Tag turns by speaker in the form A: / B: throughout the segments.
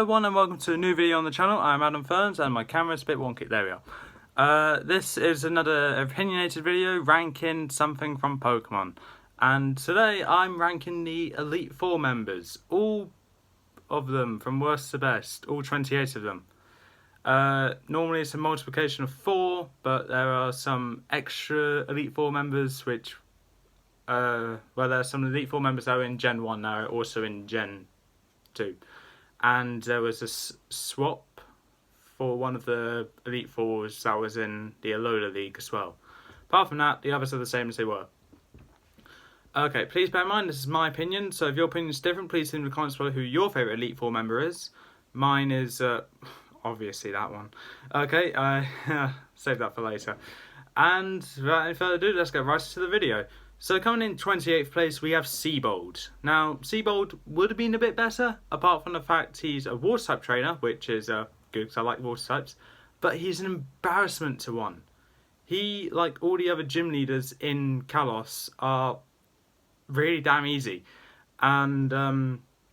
A: everyone and welcome to a new video on the channel. I'm Adam Ferns and my camera's a bit wonky. There we are. This is another opinionated video ranking something from Pokemon. And today I'm ranking the Elite Four members. All of them from worst to best. All 28 of them. Normally it's a multiplication of 4, but there are some extra Elite Four members which... there are some Elite Four members that are in Gen 1 now, also in Gen 2. And there was a swap for one of the Elite Fours that was in the Alola League as well. Apart from that, the others are the same as they were. Okay, please bear in mind, this is my opinion, so if your opinion is different, please leave in the comments below who your favourite Elite Four member is. Mine is, obviously that one. Okay, save that for later. And without any further ado, let's get right into the video. So coming in 28th place, we have Seabold. Now, Seabold would have been a bit better, apart from the fact he's a Water-type trainer, which is good because I like Water-types, but he's an embarrassment to one. He, like all the other gym leaders in Kalos, are really damn easy. And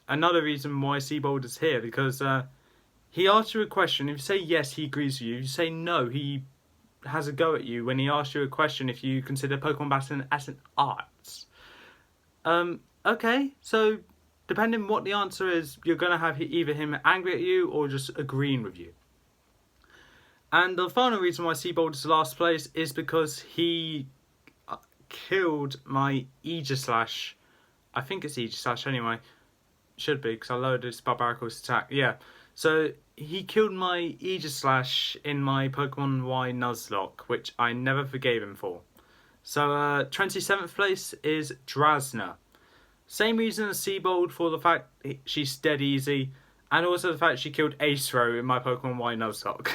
A: another reason why Seabold is here, because he asks you a question. If you say yes, he agrees with you. If you say no, he has a go at you when he asks you a question if you consider Pokemon battling as an art. Okay, so depending what the answer is, you're going to have either him angry at you or just agreeing with you. And the final reason why Seabold is last place is because he killed my Aegislash. I think it's Aegislash anyway. Should be, because I lowered his Barbarical's attack. Yeah. So he killed my Aegislash in my Pokemon Y Nuzlocke, which I never forgave him for. So 27th place is Drasna. Same reason as Seabold, for the fact she's dead easy, and also the fact she killed Acero in my Pokemon Y Nuzlocke.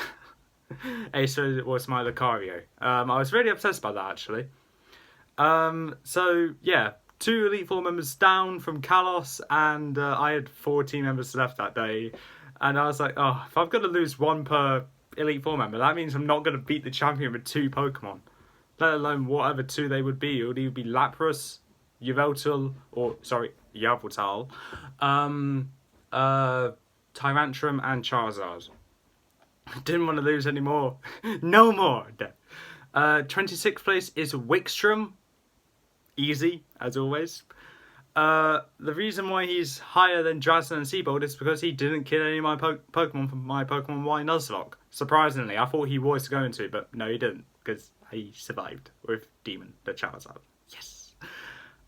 A: Acero was my Lucario. I was really obsessed by that actually. So yeah, 2 Elite Four members down from Kalos, and I had 4 team members left that day. And I was like, oh, if I've got to lose 1 per Elite Four member, that means I'm not going to beat the champion with 2 Pokemon. Let alone whatever 2 they would be. It would either be Lapras, Yveltal, or, sorry, Yveltal, Tyrantrum, and Charizard. I didn't want to lose any more. No more. 26th place is Wikstrom. Easy, as always. The reason why he's higher than Drasna and Seabold is because he didn't kill any of my Pokemon from my Pokemon Y Nuzlocke. Surprisingly, I thought he was going to, but no, he didn't, because he survived with Demon, the Charizard. Yes.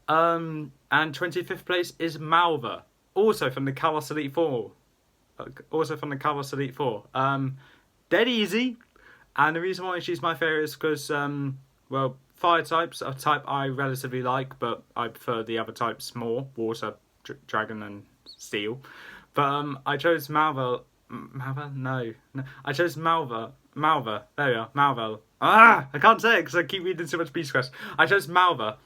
A: And 25th place is Malva, also from the Kalos Elite Four. Dead easy, and the reason why she's my favourite is because, well, Fire types are a type I relatively like, but I prefer the other types more. Water, Dragon, and Steel. But I chose Malva. Malva? No. I chose Malva. Malva. There we are. Malva. I can't say it because I keep reading so much Beast Quest. I chose Malva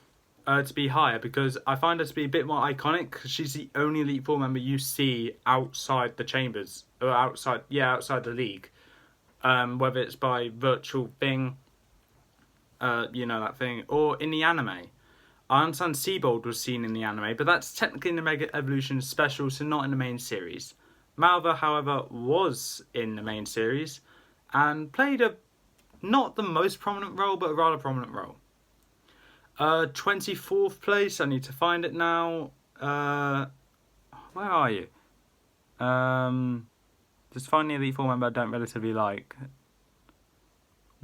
A: to be higher because I find her to be a bit more iconic, because she's the only Elite Four member you see outside the chambers. Or outside the league. Whether it's by virtual thing, you know, that thing, or in the anime. I understand Seabold was seen in the anime, but that's technically in the Mega Evolution special, so not in the main series. Malva, however, was in the main series, and played a, not the most prominent role, but a rather prominent role. 24th place, I need to find it now. Where are you? Just find the Elite Four member I don't relatively like.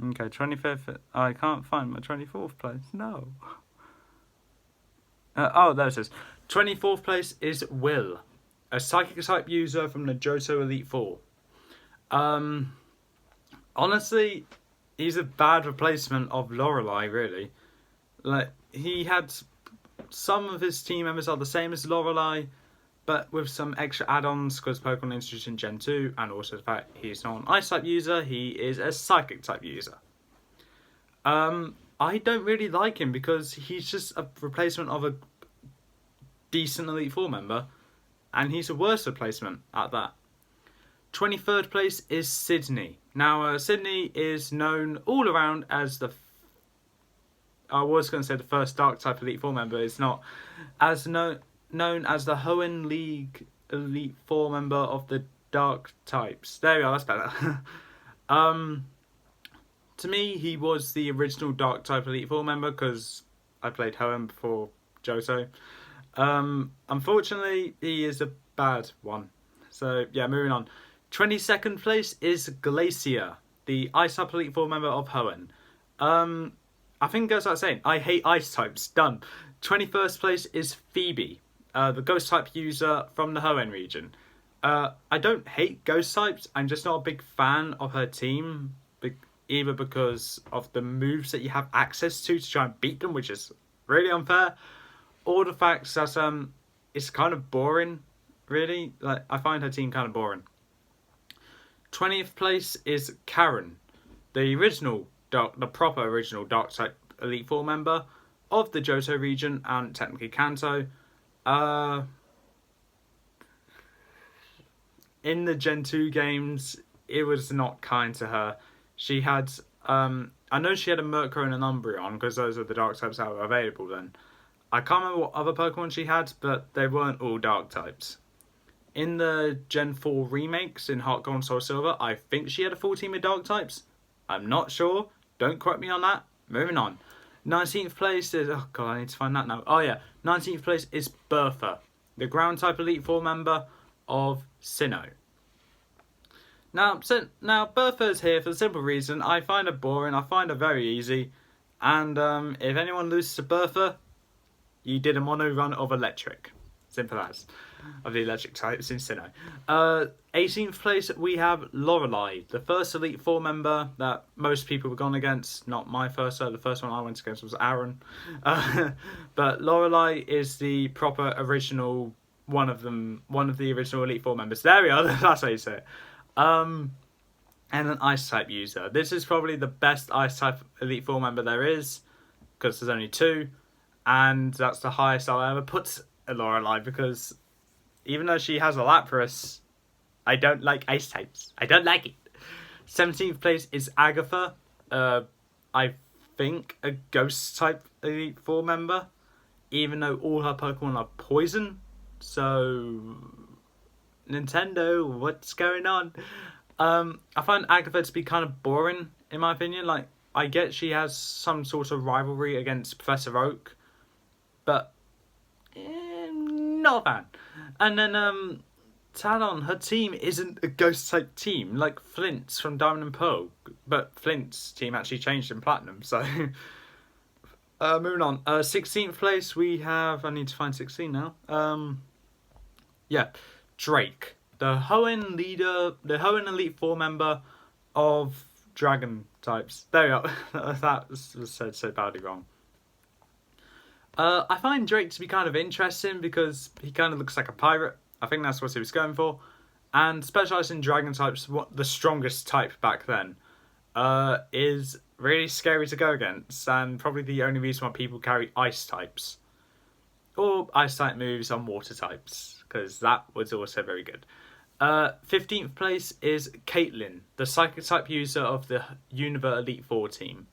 A: Okay, 25th. I can't find my 24th place. No. Oh, there it is. 24th place is Will, a Psychic type user from the Johto Elite Four. Honestly, he's a bad replacement of Lorelei, really. Like, he had some of his team members are the same as Lorelei, but with some extra add-ons, because Pokemon introduced in Gen 2, and also the fact he's not an Ice-type user, he is a Psychic-type user. I don't really like him, because he's just a replacement of a decent Elite Four member, and he's a worse replacement at that. 23rd place is Sydney. Now, Sydney is known all around as the... I was going to say the first Dark-type Elite Four member. It's not. As known as the Hoenn League Elite Four member of the dark types. There we go, that's better. To me, he was the original dark type Elite Four member because I played Hoenn before Johto. Unfortunately, he is a bad one. So, yeah, moving on. 22nd place is Glacier, the Ice type Elite Four member of Hoenn. I think it goes without saying, I hate Ice types. Done. 21st place is Phoebe, the Ghost type user from the Hoenn region. I don't hate Ghost types, I'm just not a big fan of her team, either because of the moves that you have access to try and beat them, which is really unfair, or the fact that it's kind of boring, really. Like, I find her team kind of boring. 20th place is Karen, the proper original Dark type Elite Four member of the Johto region and technically Kanto. In the Gen 2 games, it was not kind to her. She had, I know she had a Murkrow and an Umbreon, because those are the dark types that were available then. I can't remember what other Pokemon she had, but they weren't all dark types. In the Gen 4 remakes in Heart Gold and Soul Silver, I think she had a full team of dark types. I'm not sure. Don't quote me on that. Moving on. 19th place is... Oh, God, I need to find that now. Oh, yeah. 19th place is Bertha, the ground type Elite Four member of Sinnoh. Now, Bertha is here for the simple reason I find her boring, I find her very easy, and if anyone loses to Bertha, you did a mono run of Electric. Simple as. Of the electric types in Sinnoh. 18th place, we have Lorelei, the first Elite Four member that most people were gone against. Not my first, the first one I went against was Aaron. But Lorelei is the proper original, one of the original Elite Four members. There we are, that's how you say it. And an Ice type user. This is probably the best Ice type Elite Four member there is, because there's only two, and that's the highest I'll ever put a Lorelei, because even though she has a Lapras, I don't like Ice types. I don't like it. 17th place is Agatha. I think a Ghost type Elite Four member, even though all her Pokemon are poison. So, Nintendo, what's going on? I find Agatha to be kind of boring, in my opinion. Like, I get she has some sort of rivalry against Professor Oak, but not a fan. And then Talon, her team isn't a Ghost type team like Flint's from Diamond and Pearl, but Flint's team actually changed in Platinum. So moving on. 16th place we have. I need to find 16 now. Yeah, Drake, the Hoenn leader, the Hoenn Elite Four member of Dragon types. There we go. That was said so badly wrong. I find Drake to be kind of interesting because he kind of looks like a pirate. I think that's what he was going for. And specialised in Dragon types, what the strongest type back then, is really scary to go against, and probably the only reason why people carry Ice types. Or Ice type moves on Water types, because that was also very good. 15th place is Caitlyn, the Psychic type user of the Unova Elite Four team.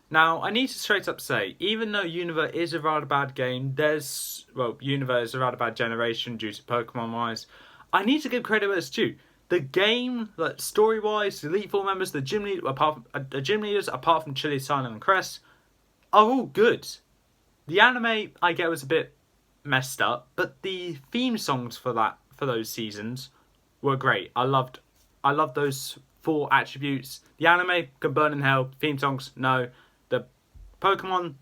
A: Now, I need to straight up say, even though Unova is a rather bad game, Unova is a rather bad generation due to Pokemon-wise, I need to give credit where it's due. The game, like, story-wise, the Elite Four members, the gym leaders, apart from Chili, Silent, and Crest, are all good. The anime, I get, was a bit messed up, but the theme songs for those seasons were great. I loved those four attributes. The anime can burn in hell. Theme songs, no. The Pokemon,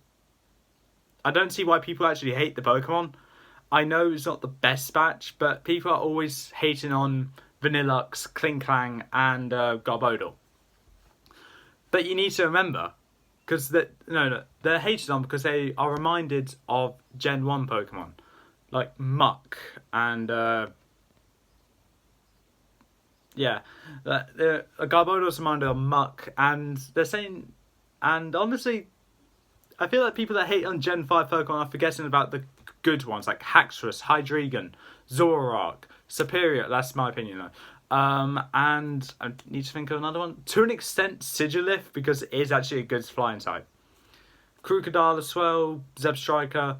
A: I don't see why people actually hate the Pokemon. I know it's not the best batch, but people are always hating on Vanillux, Klinklang, and Garbodor. But you need to remember, because they're hated on because they are reminded of Gen 1 Pokemon, like Muck and Garbodor's reminded of Muck, and they're saying. And honestly, I feel like people that hate on Gen 5 Pokemon are forgetting about the good ones, like Haxorus, Hydreigon, Zoroark, Superior, that's my opinion though. And I need to think of another one. To an extent, Sigilyph, because it is actually a good flying type. Crocodile as well, Zebstrika.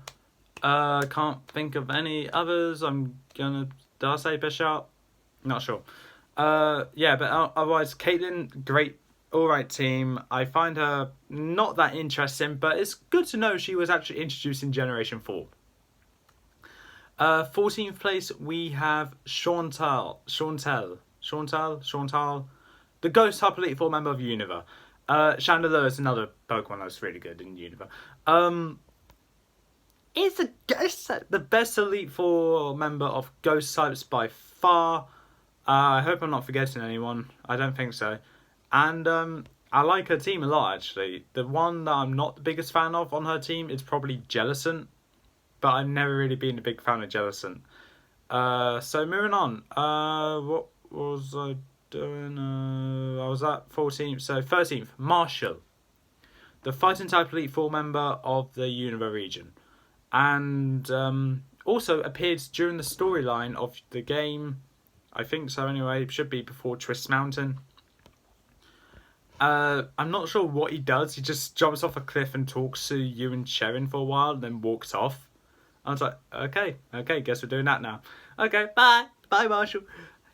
A: Can't think of any others. Did I say Bisharp? Not sure. Yeah, but otherwise, Caitlyn, great, alright team. I find her not that interesting, but it's good to know she was actually introduced in Generation 4. 14th place, we have Chantal, the Ghost Type Elite Four member of Unova. Chandelure is another Pokemon that's really good in Unova. Is the best Elite Four member of Ghost types by far. I hope I'm not forgetting anyone. I don't think so. And I like her team a lot, actually. The one that I'm not the biggest fan of on her team is probably Jellicent. But I've never really been a big fan of Jellicent. So moving on. What was I doing? I was at 14th. So 13th, Marshall. The Fighting type Elite Four member of the Unova region. And also appeared during the storyline of the game. I think so anyway. It should be before Twist Mountain. I'm not sure what he does. He just jumps off a cliff and talks to you and Sharon for a while and then walks off. I was like, okay, guess we're doing that now. Okay, bye, Marshall.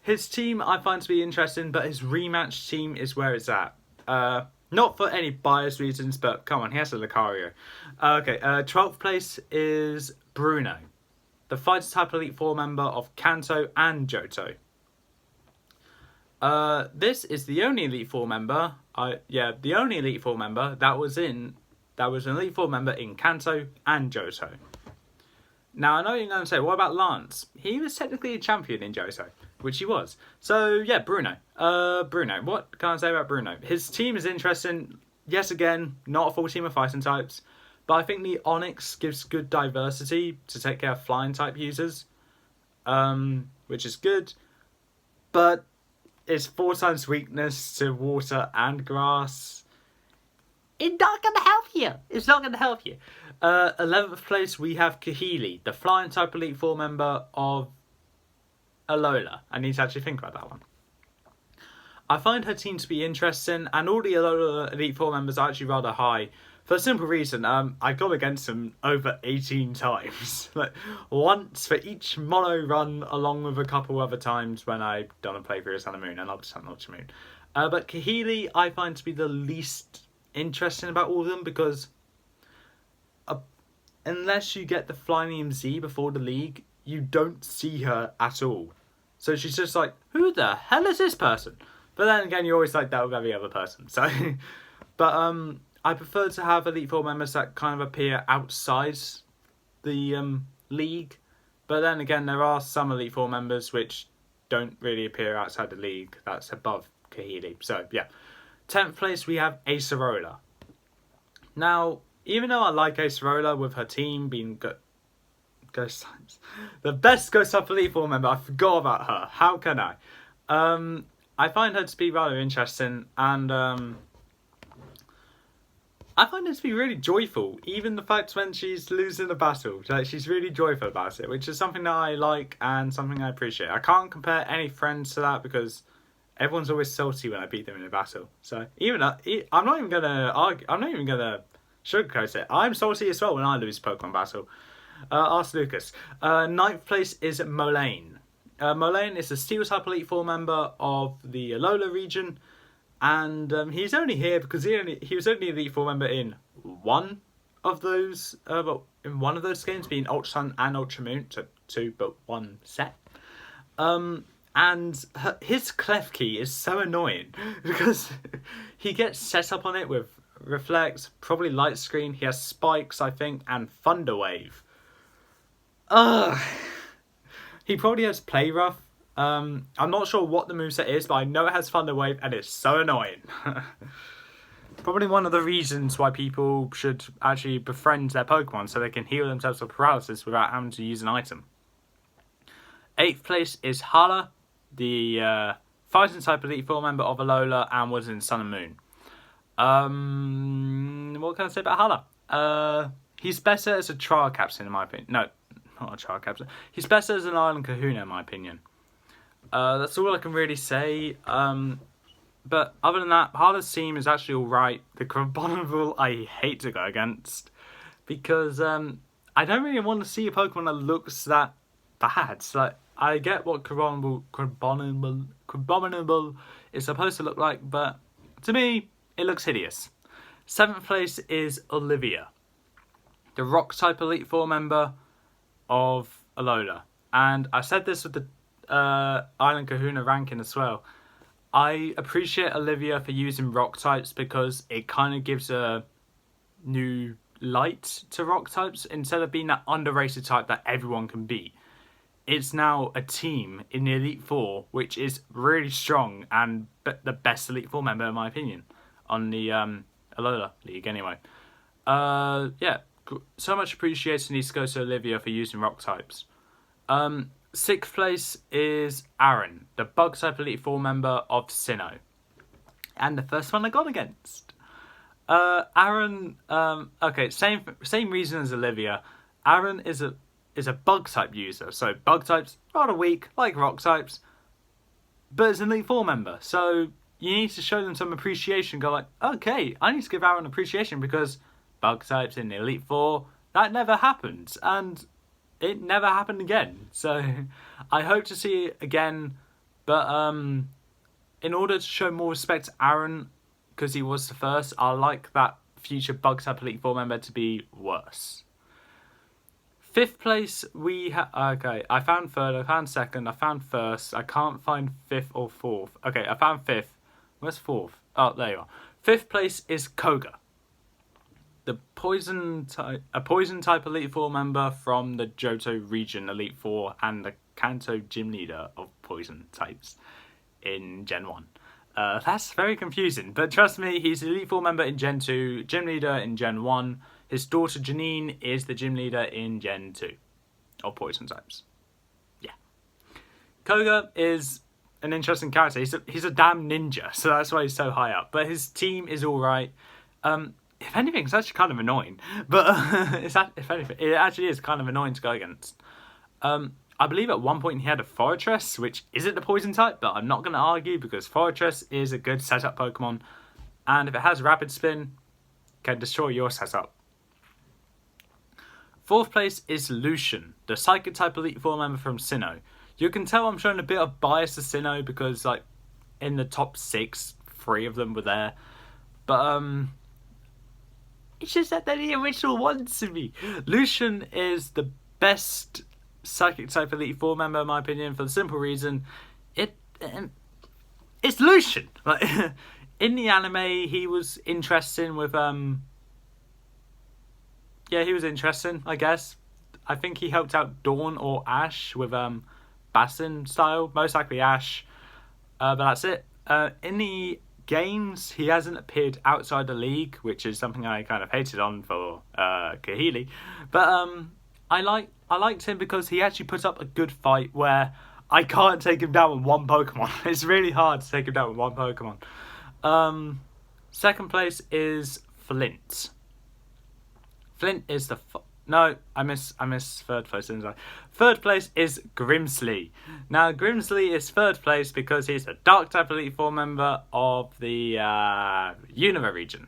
A: His team I find to be interesting, but his rematch team is where it's at. Not for any biased reasons, but come on, he has a Lucario. 12th place is Bruno, the Fighter type Elite Four member of Kanto and Johto. This is the only Elite Four member. The only Elite Four member that was an Elite Four member in Kanto and Johto. Now, I know you're going to say, what about Lance? He was technically a champion in Johto, which he was. So, yeah, Bruno. Bruno. What can I say about Bruno? His team is interesting. Yes, again, not a full team of fighting types. But I think the Onix gives good diversity to take care of flying type users. Which is good. But it's 4 times weakness to water and grass. It's not going to help you. It's not going to help you. 11th place, we have Kahili, the Flying type Elite Four member of Alola. I need to actually think about that one. I find her team to be interesting, and all the Alola Elite Four members are actually rather high. For a simple reason, I got against them over 18 times. Like, once for each mono run, along with a couple other times when I've done a playthrough of Sun and Moon and Sun and Moon. But Kahili, I find to be the least interesting about all of them, because unless you get the Flying Z before the league, you don't see her at all. So she's just like, who the hell is this person? But then again, you're always like that with every other person. So, but I prefer to have Elite Four members that kind of appear outside the league. But then again, there are some Elite Four members which don't really appear outside the league. That's above Kahili. So, yeah. 10th place, we have Acerola. Now, even though I like Acerola with her team being Ghost types, the best Ghost type Elite Four member, I forgot about her. How can I? I find her to be rather interesting, and I find her to be really joyful. Even the fact when she's losing a battle, like, she's really joyful about it, which is something that I like and something I appreciate. I can't compare any friends to that because everyone's always salty when I beat them in a battle. So even I'm not even gonna argue. I'm not even gonna sugarcoat it. I'm salty as well when I lose a Pokemon battle. Ask Lucas. 9th place is Molayne. Molayne is a Steel type Elite Four member of the Alola region, and he's only here because he was only Elite Four member in one of those games, being Ultra Sun and Ultra Moon, so 2 but 1 set. And his Klefki is so annoying because he gets set up on it with Reflect, probably Light Screen. He has Spikes, I think, and Thunder Wave. He probably has Play Rough. I'm not sure what the moveset is, but I know it has Thunder Wave, and it's so annoying. Probably one of the reasons why people should actually befriend their Pokemon so they can heal themselves of paralysis without having to use an item. 8th place is Hala, the Fighting type Elite Four member of Alola and was in Sun and Moon. What can I say about Hala? He's better as a trial captain in my opinion. No, not a trial captain. He's better as an Island Kahuna in my opinion. That's all I can really say. But other than that, Hala's team is actually alright. The Carbonival I hate to go against because I don't really want to see a Pokemon that looks that bad. So, like, I get what Crabominable is supposed to look like, but to me, it looks hideous. 7th place is Olivia, the Rock-type Elite Four member of Alola. And I said this with the Island Kahuna ranking as well. I appreciate Olivia for using rock types because it kind of gives a new light to rock types instead of being that underrated type that everyone can beat. It's now a team in the Elite Four which is really strong and the best Elite Four member in my opinion on the Alola League anyway. Yeah, so much appreciation needs to go to Olivia for using rock types. 6th place is Aaron, the Bug-type Elite Four member of Sinnoh. And the first one I got against. Aaron, okay, same reason as Olivia. Aaron is a Bug-type user, so Bug-types rather weak, like rock types, but it's an Elite Four member, so you need to show them some appreciation. Go like, okay, I need to give Aaron appreciation because Bug-types in the Elite Four, that never happened, and it never happened again. So I hope to see it again. But in order to show more respect to Aaron, because he was the first, I like that future Bug-type Elite Four member to be worse. 5th place, we have... Okay, I found 3rd, I found 2nd, I found 1st. I can't find 5th or 4th. Okay, I found 5th. Where's 4th? Oh, there you are. 5th place is Koga, a poison type Elite Four member from the Johto region Elite Four and the Kanto gym leader of poison types in Gen 1. That's very confusing, but trust me, he's the Elite Four member in Gen 2, gym leader in Gen 1. His daughter Janine is the gym leader in Gen 2 of poison types. Yeah. Koga is an interesting character. He's a damn ninja, so that's why he's so high up. But his team is alright. If anything, it's actually kind of annoying. But if anything, it actually is kind of annoying to go against. I believe at one point he had a Forretress, which isn't the poison type, but I'm not going to argue because Forretress is a good setup Pokemon. And if it has Rapid Spin, can destroy your setup. 4th place is Lucian, the Psychic type Elite Four member from Sinnoh. You can tell I'm showing a bit of bias to Sinnoh because, like, in the top 6, 3 of them were there. But, it's just that they're the original ones to me. Lucian is the best Psychic type Elite Four member in my opinion for the simple reason it's Lucian. Like, in the anime, he was interesting with he was interesting, I guess. I think he helped out Dawn or Ash with Bassin style, most likely Ash. But that's it. In the games, he hasn't appeared outside the league, which is something I kind of hated on for Kahili. But I liked him because he actually put up a good fight where I can't take him down with one Pokemon. It's really hard to take him down with one Pokemon. 2nd place is Flint. Flint is the... No, I miss 3rd place, didn't I? 3rd place is Grimsley. Now, Grimsley is 3rd place because he's a Dark-type Elite Four member of the Unova region.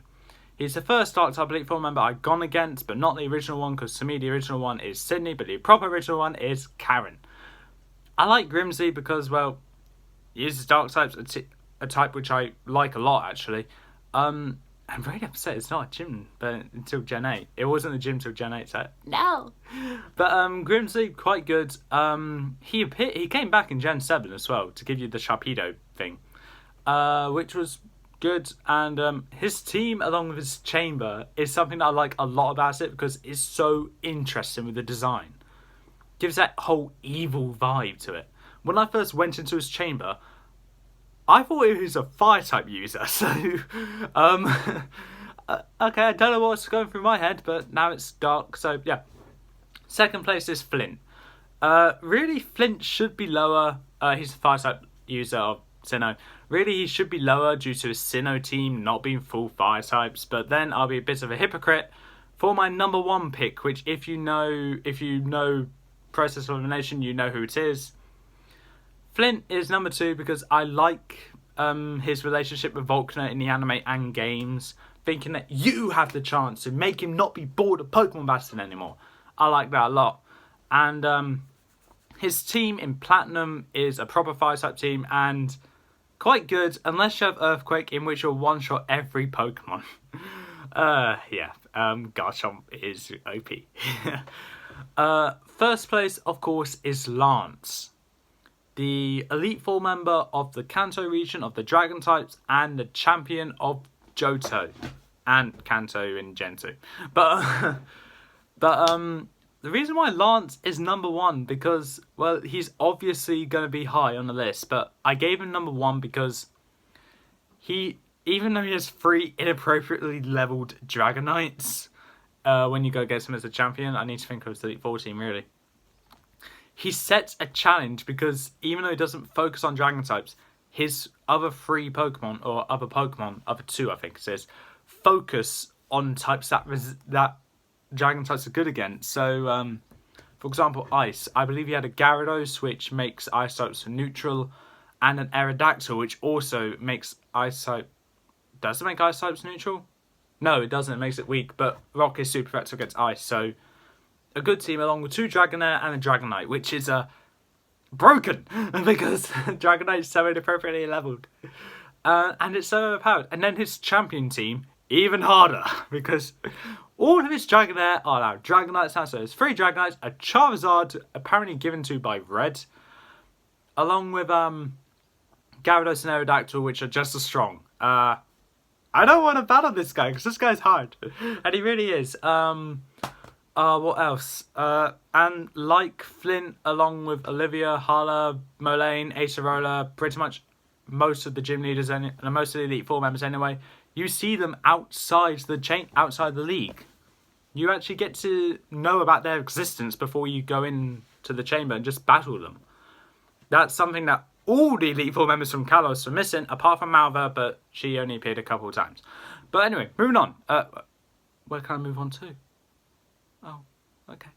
A: He's the first Dark-type Elite Four member I've gone against, but not the original one, because to me the original one is Sydney, but the proper original one is Karen. I like Grimsley because, well, he uses Dark-types, a type which I like a lot, actually. I'm very upset it's not a gym until Gen 8. It wasn't a gym till Gen 8, so no. But Grimsley, quite good. He came back in Gen 7 as well to give you the Sharpedo thing, which was good. And his team, along with his chamber, is something that I like a lot about it because it's so interesting with the design. Gives that whole evil vibe to it. When I first went into his chamber, I thought he was a fire-type user, so, okay, I don't know what's going through my head, but now it's dark, so, yeah. 2nd place is Flint. Really, Flint should be lower. He's a fire-type user of Sinnoh. Really, he should be lower due to his Sinnoh team not being full fire-types, but then I'll be a bit of a hypocrite for my number 1 pick, which if you know Process of Elimination, you know who it is. Flint is number 2 because I like his relationship with Volkner in the anime and games, thinking that you have the chance to make him not be bored of Pokemon battling anymore. I like that a lot. And His team in Platinum is a proper fire-type team and quite good, unless you have Earthquake, in which you'll one-shot every Pokemon. Garchomp is OP. First place, of course, is Lance, the Elite Four member of the Kanto region of the Dragon types and the champion of Johto and Kanto and Gen 2. But the reason why Lance is number one, because, well, he's obviously going to be high on the list, but I gave him number one because even though he has 3 inappropriately leveled Dragonites, when you go against him as a champion, I need to think of his Elite Four team, really. He sets a challenge because even though he doesn't focus on Dragon types, his other 3 Pokemon, or other 2 I think it says, focus on types that Dragon types are good against. So, for example, Ice. I believe he had a Gyarados, which makes Ice types neutral, and an Aerodactyl, which also makes Ice type... Does it make Ice types neutral? No, it doesn't. It makes it weak, but Rock is super effective against Ice, so a good team along with 2 Dragonair and a Dragonite, which is broken because Dragonite is so inappropriately leveled. And it's so overpowered. And then his champion team, even harder, because all of his Dragonair are now Dragonites now. So there's 3 Dragonites, a Charizard, apparently given to by Red, along with Gyarados and Aerodactyl, which are just as strong. I don't want to battle this guy because this guy's hard, and he really is. What else? And like Flint, along with Olivia, Hala, Molayne, Acerola, pretty much most of the gym leaders and most of the Elite Four members anyway, you see them outside the league. You actually get to know about their existence before you go into the chamber and just battle them. That's something that all the Elite Four members from Kalos are missing, apart from Malva, but she only appeared a couple of times. But anyway, moving on. Where can I move on to? Oh, okay.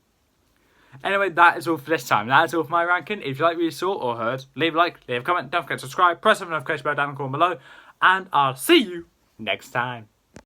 A: Anyway, that is all for this time. That is all for my ranking. If you like what you saw or heard, leave a like, leave a comment, don't forget to subscribe, press the notification bell down in the corner below, and I'll see you next time.